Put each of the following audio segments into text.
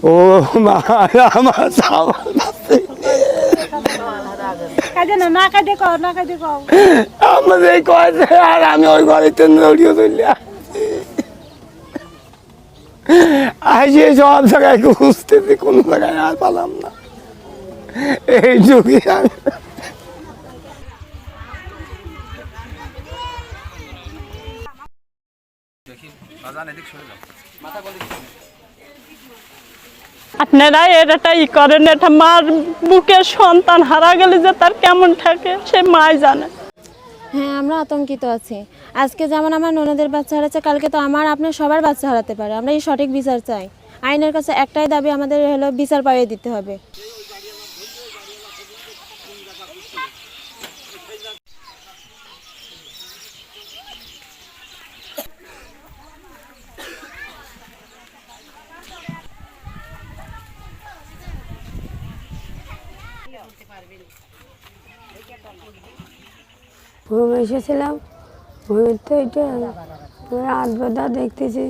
ও মা আমার আমাদের কয়েছে আর আমি ওই ঘরেতে দৌড়িয়ে চলে আসি সব জায়গায় খুঁজতেছি কোনো জায়গায় আর পালাম না এই যুগে আমি আপনারা এটাই করেন, এটা মার বুকের সন্তান হারা গেলে যে তার কেমন থাকে সে মাই জানে। হ্যাঁ, আমরা আতঙ্কিত আছি। আজকে যেমন আমার ননদের বাচ্চা হারাচ্ছে, কালকে তো আমার আপনার সবার বাচ্চা হারাতে পারে। আমরা এই সঠিক বিচার চাই। আইনের কাছে একটাই দাবি, আমাদের হলো বিচার পাইয়ে দিতে হবে। ঘুম এসেছিলাম, ঘুমের তো এটা রাত বেলা দেখতেছি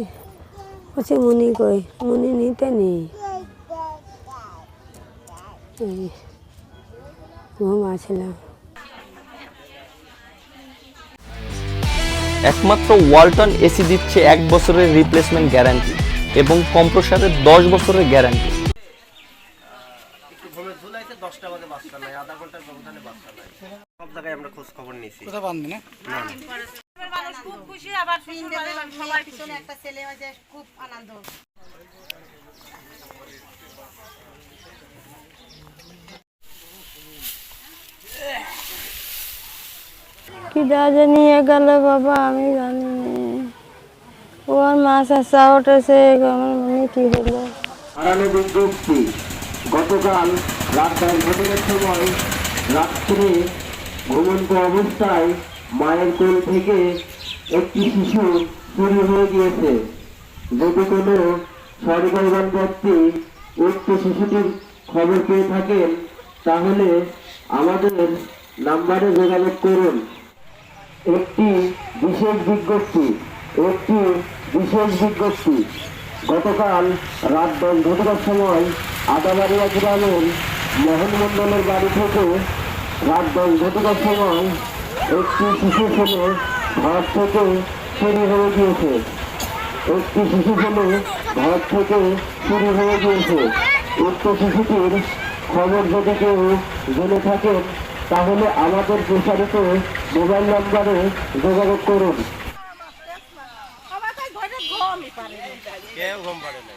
বলছি মুনি কই, মুনি নিতে নেই, ঘুম আসলাম। একমাত্র ওয়ালটন এসি দিচ্ছে 1 বছরের রিপ্লেসমেন্ট গ্যারান্টি এবং কম্প্রেসারের 10 বছরের গ্যারান্টি। সব জায়গায় আমরা খোঁজ খবর নিয়েছি, খুব খুশি, আবার সবার পিছনে একটা ছেলে হয়েছে, খুব আনন্দ। কি দাজে নিয়ে গেল বাবা আমি জানি না। ওর মাছ আসা উঠেছে, আমার মনে কি হলো। হারানো বিজ্ঞপ্তি, গতকাল রাত 10 ঘটিকার সময় রাত্রে ঘুমন্ত অবস্থায় মায়ের কোল থেকে একটি শিশু চুরি হয়ে গিয়েছে। যদি কোনো সরকারিবান ব্যক্তি উক্ত শিশুটির খবর পেয়ে থাকেন তাহলে আমাদের নাম্বারে যোগাযোগ করুন। একটি বিশেষ বিজ্ঞপ্তি, গতকাল রাত 10 ঘটিকার সময় আদাবাড়িয়া গ্রামের মোহন মণ্ডলের বাড়ি থেকে রাত 10 ঘটিকার সময় একটি শিশু ছেলে ঘর থেকে চুরি হয়ে গিয়েছে। উক্ত শিশুটির খবর যদি কেউ জেনে থাকেন তাহলে আমাদের প্রসারিত মোবাইল নাম্বারে যোগাযোগ করুন। কেউ ঘুম পারে না।